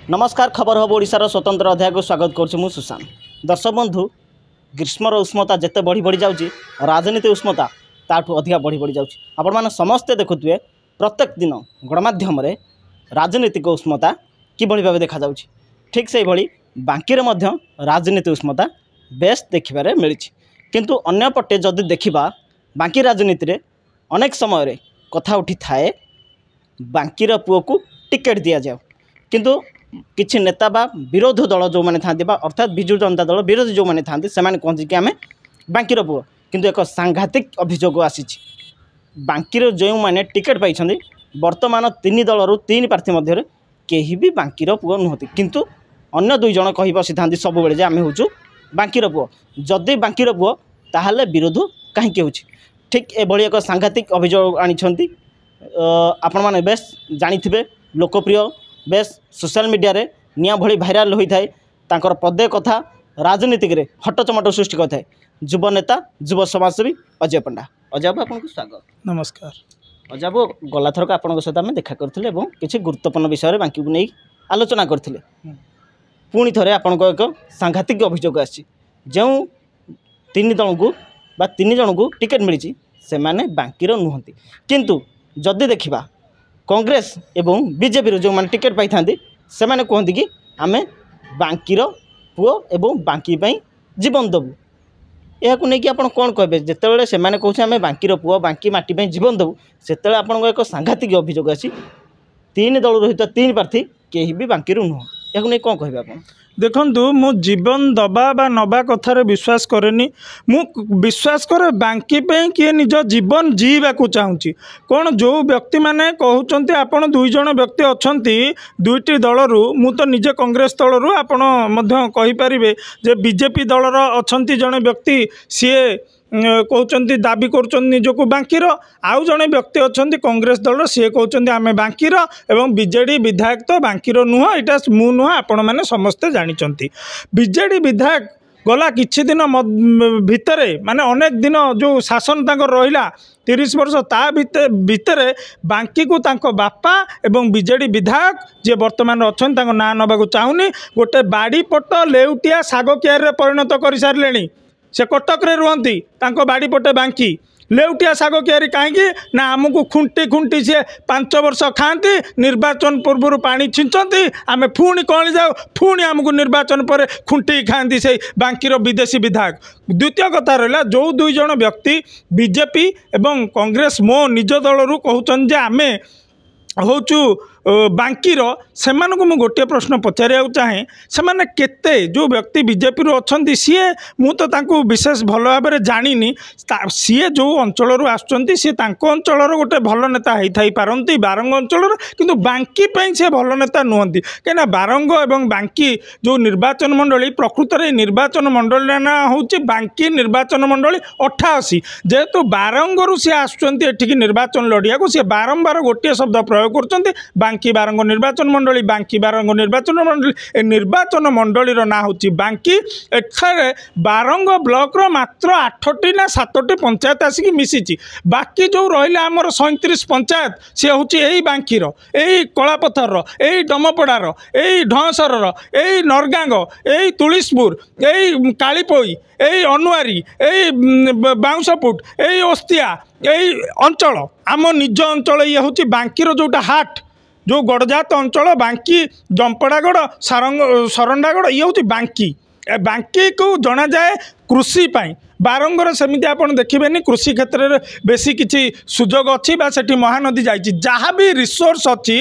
नमस्कार खबर हब ओडिशार स्वतंत्र अध्याय को स्वागत करुँ सुशांत। दर्शक बंधु ग्रीष्मर उष्णता जिते बढ़ी बढ़ी जाऊँगी राजनीति उष्णता ताठू अधिका बढ़ी बढ़ी जाऊँगी। आपण मैंने समस्ते देखुए प्रत्येक दिन गणमाध्यम राजनीतिक उष्णता किभली भाव देखा जाउछि। ठीक से भली बांकीरे मध्य राजनीति उष्णता बेस देखिबारे मिली। किंतु अन्यपटे जदि देखिबा बांकी राजनीति रे अनेक समय कथा उठी थाए बांकीर पुओ को टिकेट दि जाओ, किंतु किछि नेता बा विरोधी दल जो मैंने था अर्थात विजु जनता दल विरोधी जो मैंने था से कहते कि आम बांकीर पुओ, किंतु एक सांघातिक अभियोग आसी बांकीर जो मैंने टिकेट पाई वर्तमान तीन दलर तीन प्रार्थी मध्य केही भी बांकीर पुओ नुहति, किंतु अन्य दुई जन कहि बसी था सब बेले आम हूँ बांकीर पुओ। जदि बांकीर पुओ ताहले विरोध कहीं होछि। ठीक एभली एक सांघातिक अभियोग आनी आपण मैंने बेस जानी लोकप्रिय बेस सोशल मीडिया रे निया भली भाइराल होता है। तांकर पदे कथा राजनीतिक रे हटचमट सृष्टि करता है युव नेता युव समाजसेवी अजय पंडा। अजय बाबू आपको स्वागत। नमस्कार। अजय बाबू गला थरक आपन सहित आम देखा करथिले एवं किछि गुरुत्वपूर्ण विषय में बांकी को नहीं आलोचना करथिले। पुणी थरे आपन एक सांघातिक अभियोग आछि जो तीन दल को बा तीन जन को टिकेट मिली से माने बांकीर नुहति, किंतु जदि देखिबा कांग्रेस एवं बीजेपी जो मैंने टिकेट पाई था से मैंने कहते कि आम बांकीर पुओ एवं बांकी जीवन देवु। यह नहीं आप कौन कहे जिते से कहते आम बांकीर पुओ बांकी माटी जीवन देवु से आपन एक सांघातिक अभियोग आसी तीन दल रहित तीन प्रार्थी केही भी बांकी नुह। यह नहीं कौन कहे आप देखु मु जीवन दबा बा नबा कथार विश्वास करेनी। मु विश्वास करे बांकी पे किए निज जीवन जीवा को चाहूँगी। कौन जो व्यक्ति माने कहते आपण दुई जन व्यक्ति अच्छा दुईटी दलरू मु तो निजे कांग्रेस दलरू आपण कहींपारे जे बीजेपी दलर अच्छा जड़े व्यक्ति सी कहते दाबी कर निजक बांकीर, आउ जड़े व्यक्ति अच्छा कांग्रेस दल सी कहते आम बांकीर एवं बीजेडी विधायक तो बांकीर नुह। यहाँ मु नुह आपण मैंने समस्ते जानी। बीजेडी विधायक गला किछि दिन भितर माने अनेक दिन जो शासन तांकर रहिला 30 वर्ष ता भितर बांकी को तांको बापा एवं बीजेडी विधायक जे वर्तमान अच्छा ना नबाक चाहूनी गोटे बाड़ी पट लेउटिया साग कियार परिणत कर सारे से कटक रे रुहंती तांको बाड़ी पटे बांकी लेउटिया साग कियारी कहीं ना आमको खुंटी खुंटी सी 5 वर्ष खाती निर्वाचन पूर्व पानी छिंचती आम पुणी कौन जाऊ पुणी आमको निर्वाचन पर खुंटी खाती से बांकीर विदेशी विधायक। द्वितीय कथा रहा जो दुई जन व्यक्ति बीजेपी एवं कांग्रेस मो निज दलरू कहते आमे होचु बांकीर से मु गोटे प्रश्न पचार चाहे से माने केते जो व्यक्ति बीजेपी रू अच्छा सी मु तो तांको विशेष भल भाव जानी सी जो अंचल आसुँच सी अंचल गोटे भल नेता होता पारती बारंग अंचल किंतु बांकी से भल नेता नुहति कहीं बारंग एवं बांकी जो निर्वाचन मंडली प्रकृत में निर्वाचन मंडल ना हूँ बांकी निर्वाचन मंडली 88 जेहेतु बारंगरू सी आसुँच निर्वाचन लड़िया सी बारंबार गोटे शब्द प्रयोग कर बांकी बारंग निर्वाचन मंडली बांकी बारंग निर्वाचन मंडली ए निर्वाचन मंडलीर ना हूँ बांकी। एठारे बारंग ब्लॉक मात्र 8टी ना 7टी पंचायत आसिक मिसी बाकी जो रहा आमर 37 पंचायत सी हूँ यही बांकीर यही कलापथर यही डमपड़ार यही ढंसर यही नरगांग यही तुलिसपुर यही कालीपोई यही अनुआरी यही बाउंसपुट यही ओस्तिया यही अंचल आम निज अंचल ये हूँ बांकीर जोटा हाट जो गड़जात अंचल बांकी जंपड़ागढ़ सरंडागढ़ ये हूँ बांकी। बांकी को जना जाए कृषि पाई बारंगर सेमती आप देखिए कृषि क्षेत्र में बेसी किसी सुजोग अच्छी से महानदी जाइए जहाँ भी रिसोर्स अच्छी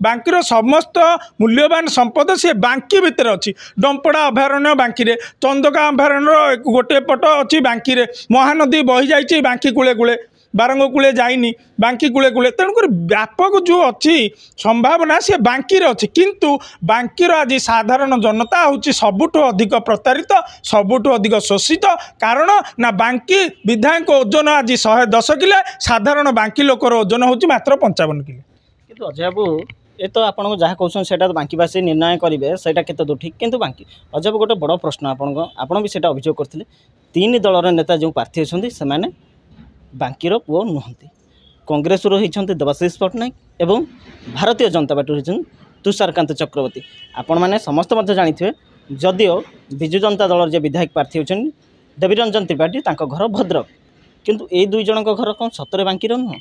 बांकीर समस्त मूल्यवान संपद सी बांकी भितर अच्छी। डंपड़ा अभयारण्य बांकी रे चंदका अभयारण्य गोटे पट अच्छी बांकी रे महानदी बही जाइए बांकी कूले कूले बारंग कूले जाइनी बांकी कूले कूले तेणुक व्यापक जो अच्छी संभावना सी बांकी अच्छी किंतु बांकीर आज साधारण जनता हूँ सबुठ अधिक प्रतारित सबुठ अधिक शोषित कारण ना बांकी विधायक ओजन आज 110 किलो साधारण बांकी लोकर ओजन हूँ मात्र 55 किलो। किंतु अजय बाबू ये तो आपको जहाँ कहते से बांकीवासी निर्णय करेंगे से केते ठीक किंतु बांकी अजय बाबू गोटे बड़ प्रश्न आपड़ भी से अभियोग करते तीन दलर नेता जो प्रार्थी अच्छा से बांकीर पुओ नुहति कांग्रेस होती देवाशीष पट्टनायक एवं भारतीय जनता पार्टी होती तुषारकांत चक्रवर्ती आपण मैंने समस्त जानी जदिओ विजु जनता दल जे विधायक प्रार्थी होती देवीरंजन त्रिपाठी तांको घर भद्रक किंतु ए दुई जन घर कौन सतरे बांकीर नुह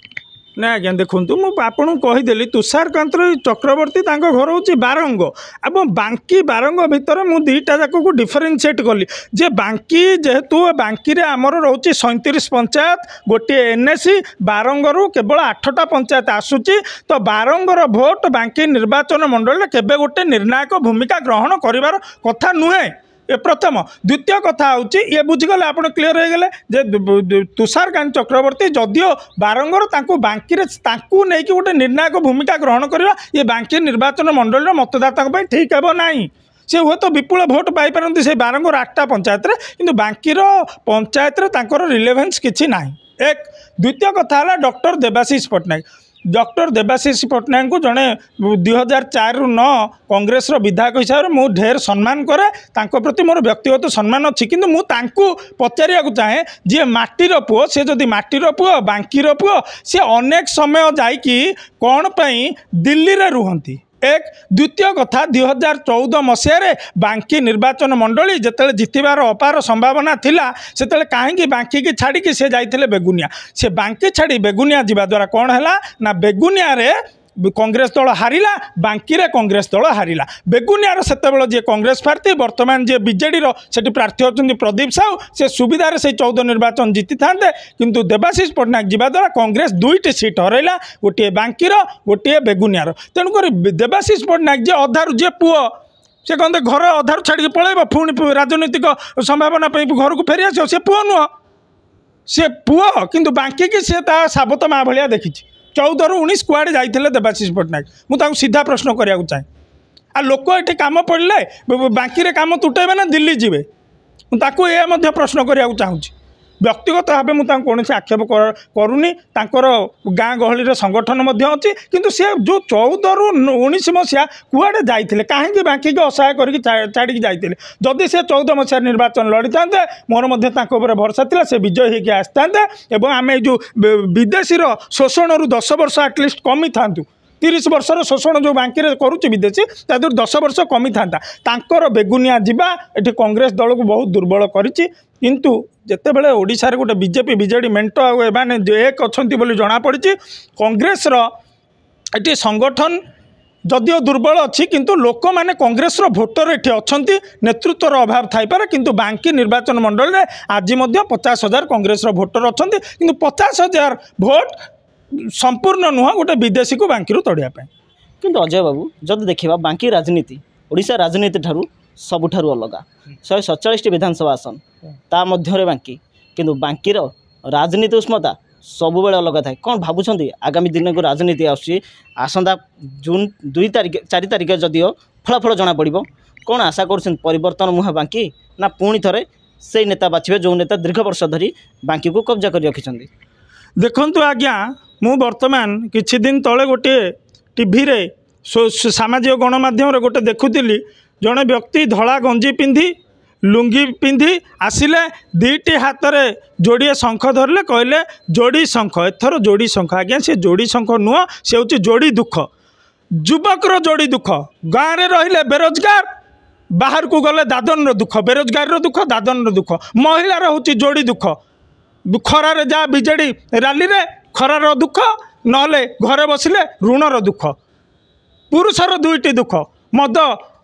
ना आज्ञा देखूँ मुझे कहीदेली तुषारकांत चक्रवर्ती घर हूँ बारंग और बांकी बारंग भितर मुझे दुईटा जाक को डिफरेन्सीएट कली जे बांकी जेहेतु बांकी रे आमर रोचे 37 पंचायत गोटे एनएसी बारंगरू केवल 8टा पंचायत आसूची तो बारंगर भोट बांकी निर्वाचन मंडल केबे गोटे निर्णायक भूमिका ग्रहण करिवार कथा नुहे ए प्रथम द्वितीय कथा हूँ ये बुझीगले आप क्लीयर हो गले जे तुषारकांत चक्रवर्ती जदिओ बारंगर बांकी नहीं कि गोटे निर्णायक भूमिका ग्रहण करवा ये बांकी निर्वाचन मंडल मतदाता ठीक है ना सी हुए तो विपुल भोट पाई से बारंगर 8टा पंचायत किंतु बांकीर पंचायत रिलेवेन्स किसी ना एक द्वितीय कथा है डॉक्टर देवाशीष पट्टनायक डॉक्टर देवाशीष पट्टनायक को जड़े 2004 रु 9 कांग्रेस विधायक हिसाब से मुझे ढेर सम्मान करे तांको प्रति मोर व्यक्तिगत सम्मान अच्छी किंतु मु तांको पचारिया चाहे जी माटीर पुओ सी जदि माटीर पुओ बांकीर पुओ सी अनेक समय जाइकी कौन पई दिल्ली रे रुहंती एक द्वितीय कथा 2014 मसीह बांकी निर्वाचन मंडली जिते जितबार अपार संभावना थिला से कहीं बांकी की छाड़ी से जाइए बेगुनिया से बांकी छाड़ी बेगुनिया जावा द्वारा कौन है ना बेगुनिया रे कांग्रेस दल हारिला बांकी रे कांग्रेस दल हारिला बेगुनियार सेतेबेले जे कांग्रेस प्रार्थी वर्तमान जे बीजेडी सेठी प्रार्थी होचंदी प्रदीप साहू से सुविधार से 14 निर्वाचन जीति थांते किंतु देवाशीष पट्टनायक जीवा द्वारा कांग्रेस 2टी सीट हरैला गोटे बांकीर गोटे बेगुनियार तेणुक देवाशीष पट्टनायक जे अधारू जे पुओ से कहते घर अधारू छाड़ी पलैब पुणी राजनैतिक संभावना घर को फेरी आस पुओ नुह से पुओ किंतु बांकी की सी साबत माँ भाया देखी 14 रु 19 कुआड़े जाइए देवाशीष पट्टनायक मुझे सीधा प्रश्न कराया चाहे आ लोक ये कम पड़े बांकी रे काम तुटेबे ना दिल्ली जीवे ताकू ये प्रश्न कराया चाहूँगी व्यक्तिगत भाव मुझे कौन आक्षेप करूनी गाँ गहली संगठन अच्छी किंतु सी जो 14 रु 19 मसीहा कुआड़े जाइए कहीं बांकी की असहाय करड़ी जाइए जदि से 14 मसीह निर्वाचन लड़ी था मोर भरसा था से विजय होगी आसता आम जो विदेशी शोषण रु 10 वर्ष आटलिस्ट कमी था 30 वर्षर शोषण जो बांकी करुच्चे विदेशी तादर 10 वर्ष कमी था बेगुनिया जीवा ये कांग्रेस दल को बहुत दुर्बल करिछि किंतु जितेबाला ओडिशा गोटे बीजेपी बीजेडी मेंट एमाने एक अच्छा जना पड़ी कांग्रेस ये संगठन जदिओ दुर्बल अच्छी किंतु लोक मैंने कांग्रेस भोटर ये अच्छा नेतृत्वर अभाव थाईपे किंतु बांकी निर्वाचन मंडल में आज 50,000 कांग्रेस भोटर अच्छा किंतु 50,000 भोट संपूर्ण नुह गोटे विदेशी को बांकी तड़ियापाई किंतु अजय बाबू जब देखा बांकी राजनीति ओडिशा राजनीति ठारू सबुठारू अलग 147 विधानसभा आसन ता मध्य बांकी किंतु बांकीर राजनीति उष्मता सबु बेले अलग थाए कौन भावुं आगामी दिन को राजनीति आसंता जून 4 तारिख जदिओ फलाफल जना पड़ कौन आशा कर परिवर्तन मुहा बांकी ना पुणी थे से नेता बाछे जो नेता दीर्घ वर्ष धरी बांकी को कब्जा कर रखिंट देखु आज्ञा मु वर्तमान किछि दिन तले गोटे टीवी रे सामाजिक गणमाध्यम गोटे देखुली जड़े व्यक्ति धला गंजी पिंधि लुंगी पिंधि आसिले 2टी हाथ में जोड़िए शंख धरले कहले जोड़ी शंख एथर जोड़ी शंख आज्ञा से जोड़ी शंख नुह से हूँ जोड़ी दुख युवकर जोड़ी दुख गाँव में रहिले बेरोजगार बाहर को गले दादन दुख बेरोजगार दुख दादन दुख महिलार हूँ जोड़ी दुख खरार जा बीजेडी रैली रे खरार दुख नले घरे बसिले ऋणर दुख पुरुषर 2टी दुख मद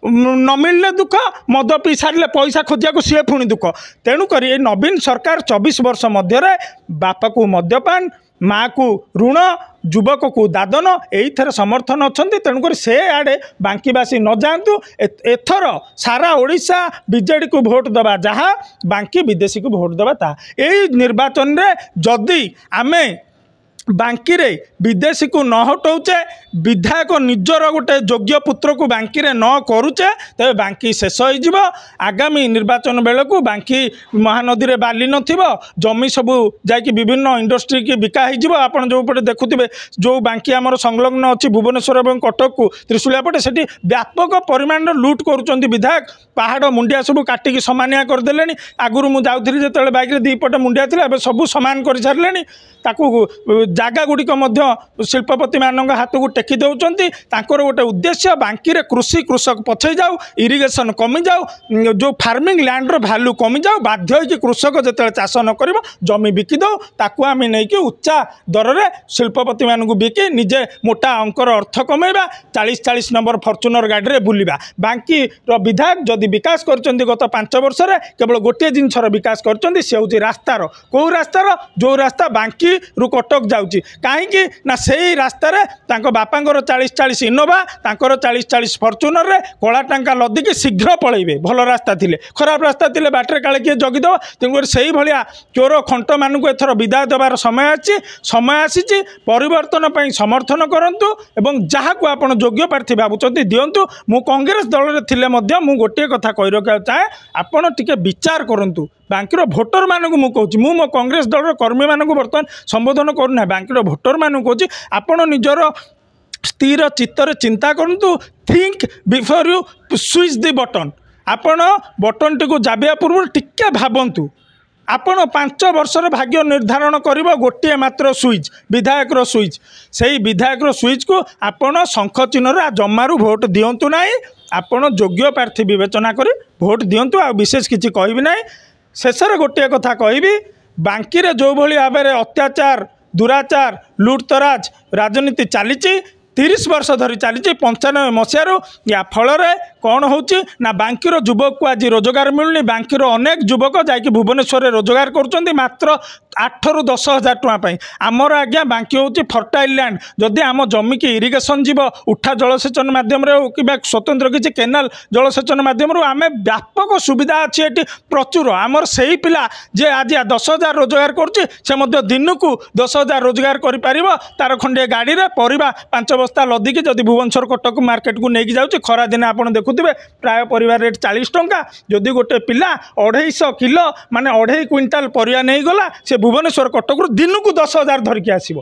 न मिलने दुख मद पी सारे पैसा खोजा को सी पुणी दुख तेणुक नवीन सरकार 24 वर्ष मध्य बापा को मद्यपान माँ को ऋण युवक को दादन यही समर्थन अच्छा तेणुक से आड़े बांकीवासी न जातु एथर सारा ओडिशा बीजेडी को भोट दबा जहाँ बांकी विदेशी को भोट दबा ता यही निर्वाचन रे जदि आमे बांकी रे विदेशी को न हटाऊचे विधायक निजर गोटे योग्य पुत्र को बांकी रे न करुचे तेज बांकी शेष हो आगामी निर्वाचन बेले को बांकी महानदी रे बाली नथिबो जमी सबू जाकि विभिन्न इंडस्ट्री की बिका हो आप जो पटे देखुवे जो बांकी आमर संलग्न अच्छी भुवनेश्वर और कटक को त्रिशूलिया पटे से व्यापक परिमाण लुट करुँच विधायक पहाड़ मुंडिया सब काटिकी समानिया करदे आगुरी मुझे जाऊँगी जो बैक 2 पटे मुंडिया था सबू सामान कर सारे ଜାଗାଗୁଡ଼ିକ ମଧ୍ୟ ଶିଳ୍ପପତିମାନଙ୍କ ହାତକୁ ଟେକି ଦେଉଛନ୍ତି। ତାଙ୍କର ଗୋଟେ ଉଦ୍ଦେଶ୍ୟ ବାଙ୍କିରେ କୃଷକ ପଛେଇ ଯାଉ, ଇରିଗେସନ୍ କମିଯାଉ, ଯେଉଁ ଫାର୍ମିଂ ଲ୍ୟାଣ୍ଡର ଭ୍ୟାଲୁ କମିଯାଉ, ବାଧ୍ୟ ହୋଇକି କୃଷକ ଯେତେବେଳେ ଚାଷ ନ କରିବ ଜମି ବିକି ଦେଉ, ତାକୁ ଆମେ ନେଇକି ଉଚ୍ଚା ଦରରେ ଶିଳ୍ପପତିମାନଙ୍କୁ ବିକି ନିଜେ ମୋଟା ଅଙ୍କର ଅର୍ଥ କମେଇବା, 40 ନମ୍ବର ଫର୍ଚୁନର ଗାଡ଼ିରେ ବୁଲିବା। ବାଙ୍କିର ବିଧାୟକ ଯଦି ବିକାଶ କରିଛନ୍ତି ଗତ 5 ବର୍ଷରେ କେବଳ ଗୋଟିଏ ଜିନିଷର ବିକାଶ କରିଛନ୍ତି, ସେ ହେଉଛି ରାସ୍ତାର। କେଉଁ ରାସ୍ତାର? ଯେଉଁ ରାସ୍ତା ବାଙ୍କିରୁ କଟକ ଯାଉଛି। କାହିଁକି ନା ସେଇ ରାସ୍ତାରେ ତାଙ୍କ ବାପାଙ୍କର 40 ଇନୋଭା, ତାଙ୍କର 40 ଫର୍ଚୁନରରେ କଳା ଟଙ୍କା ଲଦିକି ଶୀଘ୍ର ପଳେଇବେ। ଭଲ ରାସ୍ତା ଥିଲେ, ଖରାପ ରାସ୍ତା ଥିଲେ ବାଟରେ କାଳେ କିଏ ଜଗିଦେବ। ତେଣୁକରି ସେଇଭଳିଆ ଚୋର ଖଣ୍ଟମାନଙ୍କୁ ଏଥର ବିଦାୟ ଦେବାର ସମୟ ଆସିଛି। ପରିବର୍ତ୍ତନ ପାଇଁ ସମର୍ଥନ କରନ୍ତୁ ଏବଂ ଯାହାକୁ ଆପଣ ଯୋଗ୍ୟ ପ୍ରାର୍ଥୀ ଭାବୁଛନ୍ତି ଦିଅନ୍ତୁ। ମୁଁ କଂଗ୍ରେସ ଦଳରେ ଥିଲେ ମଧ୍ୟ ମୁଁ ଗୋଟିଏ କଥା କହି ରଖିବାକୁ ଚାହେଁ, ଆପଣ ଟିକେ ବିଚାର କରନ୍ତୁ। ବାଙ୍କିର ଭୋଟରମାନଙ୍କୁ ମୁଁ କହୁଛି, ମୁଁ ମୋ କଂଗ୍ରେସ ଦଳର କର୍ମୀମାନଙ୍କୁ ବର୍ତ୍ତମାନ ସମ୍ବୋଧନ କରୁନାହିଁ, ବାଙ୍କିର ଭୋଟରମାନଙ୍କୁ କହୁଛି, ଆପଣ ନିଜର ସ୍ଥିର ଚିତ୍ତରେ ଚିନ୍ତା କରନ୍ତୁ। Think before you switch the button. ଆପଣ ବଟନ୍ଟିକୁ ଦାବିବା ପୂର୍ବରୁ ଟିକେ ଭାବନ୍ତୁ। ଆପଣ 5 ବର୍ଷର ଭାଗ୍ୟ ନିର୍ଦ୍ଧାରଣ କରିବ ଗୋଟିଏ ମାତ୍ର ସୁଇଚ୍, ବିଧାୟକର ସୁଇଚ୍। ସେଇ ବିଧାୟକର ସୁଇଚ୍କୁ ଆପଣ ଶଙ୍ଖ ଚିହ୍ନରେ ଜମାରୁ ଭୋଟ ଦିଅନ୍ତୁ ନାହିଁ। ଆପଣ ଯୋଗ୍ୟ ପ୍ରାର୍ଥୀ ବିବେଚନା କରି ଭୋଟ ଦିଅନ୍ତୁ। ଆଉ ବିଶେଷ କିଛି କହିବି ନାହିଁ। ଶେଷରେ ଗୋଟିଏ କଥା କହିବି, ବାଙ୍କିରେ ଯେଉଁଭଳି ଭାବରେ ଅତ୍ୟାଚାର, ଦୁରାଚାର, ଲୁଟ୍ତରାଜ ରାଜନୀତି ଚାଲିଛି, 30 ବର୍ଷ ଧରି ଚାଲିଛି, 95 ମସିହାରୁ। ୟା ଫଳରେ କ'ଣ ହେଉଛି ନା ବାଙ୍କିର ଯୁବକକୁ ଆଜି ରୋଜଗାର ମିଳୁନି। ବାଙ୍କିର ଅନେକ ଯୁବକ ଯାଇକି ଭୁବନେଶ୍ୱରରେ ରୋଜଗାର କରୁଛନ୍ତି ମାତ୍ର 8ରୁ 10 ହଜାର ଟଙ୍କା ପାଇଁ। ଆମର ଆଜ୍ଞା ବାଙ୍କି ହେଉଛି ଫର୍ଟାଇଲ୍ ଲ୍ୟାଣ୍ଡ। ଯଦି ଆମ ଜମିକି ଇରିଗେସନ୍ ଯିବ, ଉଠା ଜଳସେଚନ ମାଧ୍ୟମରେ ହେଉ କିମ୍ବା ସ୍ୱତନ୍ତ୍ର କିଛି କେନାଲ ଜଳସେଚନ ମାଧ୍ୟମରୁ, ଆମେ ବ୍ୟାପକ ସୁବିଧା ଅଛି ଏଠି ପ୍ରଚୁର। ଆମର ସେଇ ପିଲା ଯେ ଆଜି 10,000 ରୋଜଗାର କରୁଛି, ସେ ମଧ୍ୟ ଦିନକୁ 10,000 ରୋଜଗାର କରିପାରିବ। ତାର ଖଣ୍ଡିଏ ଗାଡ଼ିରେ ପରିବା 5 ବସ୍ତା ଲଦିକି ଯଦି ଭୁବନେଶ୍ୱର କଟକ ମାର୍କେଟକୁ ନେଇକି ଯାଉଛି, ଖରାଦିନେ ଆପଣ ଦେଖୁଥିବେ ପ୍ରାୟ ପରିବା ରେଟ୍ 40 ଟଙ୍କା। ଯଦି ଗୋଟେ ପିଲା 250 କିଲୋ ମାନେ 2.5 କୁଇଣ୍ଟାଲ ପରିବା ନେଇଗଲା, ସେ ଭୁବନେଶ୍ୱର କଟକରୁ ଦିନକୁ 10,000 ଧରିକି ଆସିବ।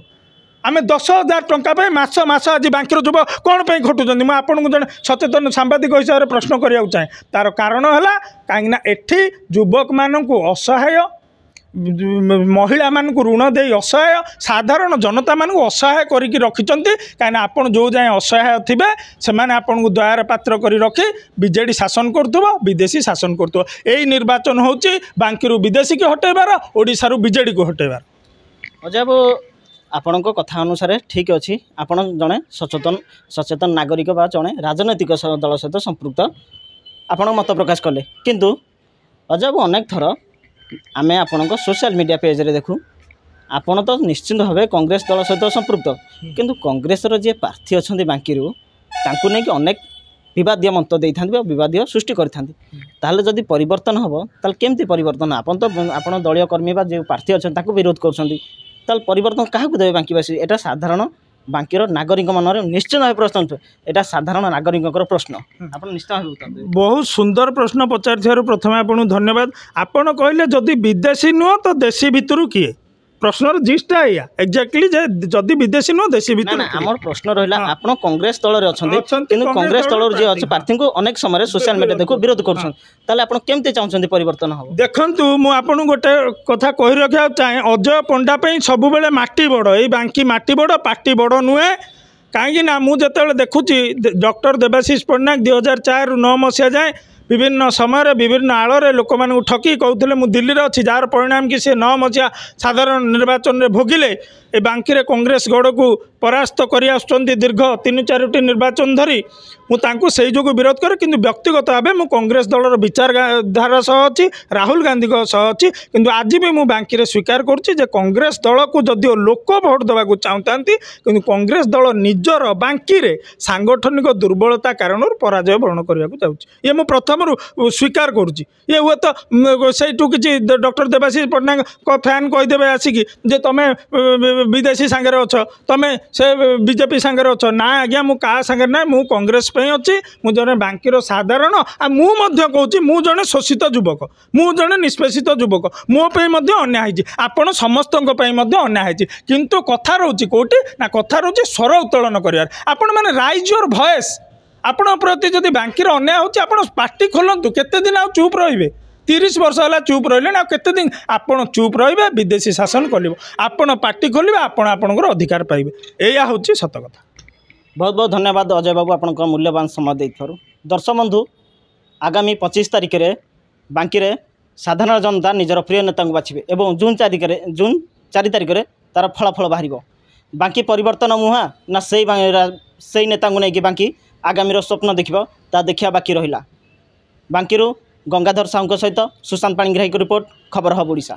ଆମେ 10,000 ଟଙ୍କା ପାଇଁ ମାସ ଆଜି ବାଙ୍କିର ଯୁବ କ'ଣ ପାଇଁ ଖଟୁଛନ୍ତି? ମୁଁ ଆପଣଙ୍କୁ ଜଣେ ସଚେତନ ସାମ୍ବାଦିକ ହିସାବରେ ପ୍ରଶ୍ନ କରିବାକୁ ଚାହେଁ। ତାର କାରଣ ହେଲା, କାହିଁକିନା ଏଠି ଯୁବକମାନଙ୍କୁ ଅସହାୟ, ମହିଳାମାନଙ୍କୁ ଋଣ ଦେଇ ଅସହାୟ, ସାଧାରଣ ଜନତାମାନଙ୍କୁ ଅସହାୟ କରିକି ରଖିଛନ୍ତି। କାହିଁକିନା ଆପଣ ଯେଉଁ ଯାଏଁ ଅସହାୟ ଥିବେ, ସେମାନେ ଆପଣଙ୍କୁ ଦୟାର ପାତ୍ର କରି ରଖି ବିଜେଡ଼ି ଶାସନ କରୁଥିବ, ବିଦେଶୀ ଶାସନ କରୁଥିବ। ଏଇ ନିର୍ବାଚନ ହେଉଛି ବାଙ୍କିରୁ ବିଦେଶୀକି ହଟେଇବାର, ଓଡ଼ିଶାରୁ ବିଜେଡ଼ିକୁ ହଟେଇବାର। ଅଜୟ ବାବୁ, ଆପଣଙ୍କ କଥା ଅନୁସାରେ ଠିକ୍ ଅଛି, ଆପଣ ଜଣେ ସଚେତନ ନାଗରିକ ବା ଜଣେ ରାଜନୈତିକ ଦଳ ସହିତ ସମ୍ପୃକ୍ତ ଆପଣ ମତ ପ୍ରକାଶ କଲେ। କିନ୍ତୁ ଅଜୟ ବାବୁ, ଅନେକ ଥର ଆମେ ଆପଣଙ୍କ ସୋସିଆଲ ମିଡ଼ିଆ ପେଜ୍ରେ ଦେଖୁ, ଆପଣ ତ ନିଶ୍ଚିନ୍ତ ଭାବେ କଂଗ୍ରେସ ଦଳ ସହିତ ସମ୍ପୃକ୍ତ, କିନ୍ତୁ କଂଗ୍ରେସର ଯିଏ ପ୍ରାର୍ଥୀ ଅଛନ୍ତି ବାଙ୍କିରୁ, ତାଙ୍କୁ ନେଇକି ଅନେକ ବିବାଦୀୟ ମନ୍ତବ୍ୟ ଦେଇଥାନ୍ତି ବା ବିବାଦୀୟ ସୃଷ୍ଟି କରିଥାନ୍ତି। ତାହେଲେ ଯଦି ପରିବର୍ତ୍ତନ ହେବ, ତାହେଲେ କେମିତି ପରିବର୍ତ୍ତନ? ଆପଣ ଦଳୀୟ କର୍ମୀ ବା ଯେଉଁ ପ୍ରାର୍ଥୀ ଅଛନ୍ତି ତାକୁ ବିରୋଧ କରୁଛନ୍ତି, ତାହେଲେ ପରିବର୍ତ୍ତନ କାହାକୁ ଦେବେ ବାଙ୍କିବାସୀ? ଏଇଟା ସାଧାରଣ ବାଙ୍କିର ନାଗରିକ ମନରେ ନିଶ୍ଚିତ ଭାବେ ପ୍ରଶ୍ନ ଉଠେ। ଏଇଟା ସାଧାରଣ ନାଗରିକଙ୍କର ପ୍ରଶ୍ନ, ଆପଣ ନିଶ୍ଚିତ ଭାବେ ଉତ୍ତର ଦେବେ। ବହୁତ ସୁନ୍ଦର ପ୍ରଶ୍ନ ପଚାରିଥିବାରୁ ପ୍ରଥମେ ଆପଣଙ୍କୁ ଧନ୍ୟବାଦ। ଆପଣ କହିଲେ ଯଦି ବିଦେଶୀ ନୁହଁ ତ ଦେଶୀ ଭିତରୁ କିଏ? ପ୍ରଶ୍ନର ଜିଷ୍ଟଟା ଏଇଆ ଏକ୍ଜାକ୍ଟଲି, ଯେ ଯଦି ବିଦେଶୀ ନୁହଁ ଦେଶୀ ଭିତରୁ। ଆମର ପ୍ରଶ୍ନ ରହିଲା, ଆପଣ କଂଗ୍ରେସ ଦଳରେ ଅଛନ୍ତି, କିନ୍ତୁ କଂଗ୍ରେସ ଦଳର ଯିଏ ଅଛି ପ୍ରାର୍ଥୀଙ୍କୁ ଅନେକ ସମୟରେ ସୋସିଆଲ ମିଡ଼ିଆ ଦେଖୁ ବିରୋଧ କରୁଛନ୍ତି, ତାହେଲେ ଆପଣ କେମିତି ଚାହୁଁଛନ୍ତି ପରିବର୍ତ୍ତନ ହେବ? ଦେଖନ୍ତୁ, ମୁଁ ଆପଣଙ୍କୁ ଗୋଟେ କଥା କହି ରଖିବାକୁ ଚାହେଁ, ଅଜୟ ପଣ୍ଡା ପାଇଁ ସବୁବେଳେ ମାଟି ବଡ଼, ଏଇ ବାଙ୍କି ମାଟି ବଡ଼, ପାଟି ବଡ଼ ନୁହେଁ। କାହିଁକି ନା ମୁଁ ଯେତେବେଳେ ଦେଖୁଛି ଡକ୍ଟର ଦେବାଶିଷ ପଟ୍ଟନାୟକ 2004ରୁ 9 ମସିହା ଯାଏଁ ବିଭିନ୍ନ ସମୟରେ ବିଭିନ୍ନ ଆଳରେ ଲୋକମାନଙ୍କୁ ଠକି କହୁଥିଲେ ମୁଁ ଦିଲ୍ଲୀରେ ଅଛି, ଯାହାର ପରିଣାମ କି ସେ 9 ମସିହା ସାଧାରଣ ନିର୍ବାଚନରେ ଭୋଗିଲେ। ଏ ବାଙ୍କିରେ କଂଗ୍ରେସ ଗଡ଼କୁ ପରାସ୍ତ କରି ଆସୁଛନ୍ତି ଦୀର୍ଘ 3-4ଟି ନିର୍ବାଚନ ଧରି। ମୁଁ ତାଙ୍କୁ ସେଇ ଯୋଗୁଁ ବିରୋଧ କରେ, କିନ୍ତୁ ବ୍ୟକ୍ତିଗତ ଭାବେ ମୁଁ କଂଗ୍ରେସ ଦଳର ବିଚାରଧାରା ସହ ଅଛି, ରାହୁଲ ଗାନ୍ଧୀଙ୍କ ସହ ଅଛି। କିନ୍ତୁ ଆଜି ବି ମୁଁ ବାଙ୍କିରେ ସ୍ୱୀକାର କରୁଛି ଯେ କଂଗ୍ରେସ ଦଳକୁ ଯଦିଓ ଲୋକ ଭୋଟ ଦେବାକୁ ଚାହୁଁଥାନ୍ତି, କିନ୍ତୁ କଂଗ୍ରେସ ଦଳ ନିଜର ବାଙ୍କିରେ ସାଂଗଠନିକ ଦୁର୍ବଳତା କାରଣରୁ ପରାଜୟ ବରଣ କରିବାକୁ ଯାଉଛି। ଇଏ ମୁଁ ପ୍ରଥମରୁ ସ୍ୱୀକାର କରୁଛି। ଇଏ ହୁଏତ ସେଇଠୁ କିଛି ଡକ୍ଟର ଦେବାଶିଷ ପଟ୍ଟନାୟକଙ୍କ ଫ୍ୟାନ୍ କହିଦେବେ ଆସିକି ଯେ ତମେ ବିଦେଶୀ ସାଙ୍ଗରେ ଅଛ, ତମେ ସେ ବିଜେପି ସାଙ୍ଗରେ ଅଛ। ନା ଆଜ୍ଞା, ମୁଁ କାହା ସାଙ୍ଗରେ ନାହିଁ, ମୁଁ କଂଗ୍ରେସ ପାଇଁ ଅଛି। ମୁଁ ଜଣେ ବାଙ୍କିର ସାଧାରଣ, ଆଉ ମୁଁ ମଧ୍ୟ କହୁଛି ମୁଁ ଜଣେ ଶୋଷିତ ଯୁବକ, ମୁଁ ଜଣେ ନିଷ୍ପେଷିତ ଯୁବକ, ମୋ ପାଇଁ ମଧ୍ୟ ଅନ୍ୟାୟ ହେଇଛି, ଆପଣ ସମସ୍ତଙ୍କ ପାଇଁ ମଧ୍ୟ ଅନ୍ୟାୟ ହେଇଛି। କିନ୍ତୁ କଥା ରହୁଛି କେଉଁଠି ନା, କଥା ରହୁଛି ସ୍ୱର ଉତ୍ତୋଳନ କରିବାର। ଆପଣମାନେ ରାଇଜ୍ ୟୋର ଭଏସ୍। ଆପଣଙ୍କ ପ୍ରତି ଯଦି ବାଙ୍କିର ଅନ୍ୟାୟ ହେଉଛି, ଆପଣ ପାଟି ଖୋଲନ୍ତୁ, କେତେ ଦିନ ଆଉ ଚୁପ୍ ରହିବେ? 30 वर्ष है चुप रही केते दिन आपण चुप रही विदेशी शासन खोल आपण पार्टी खोल आपण आपणकर अधिकार पाइबे या हूँ सत कथा। बहुत बहुत धन्यवाद अजय बाबू आपंक मूल्यवान समय देथिबारु। दर्शक बंधु आगामी 25 तारिख में बांकी रे साधारण जनता निजर प्रिय नेता बाछिबे एवं जून 4 तारिख में तार फलाफल बाहर बांकी परिवर्तन मुहा ना से नेता नहीं बांकी आगामी स्वप्न देखिबो ता देखिया बाकी रहिला। बांकी गंगाधर साहू सहित सुशांत पाणिग्राही को रिपोर्ट खबर हब ओडिशा।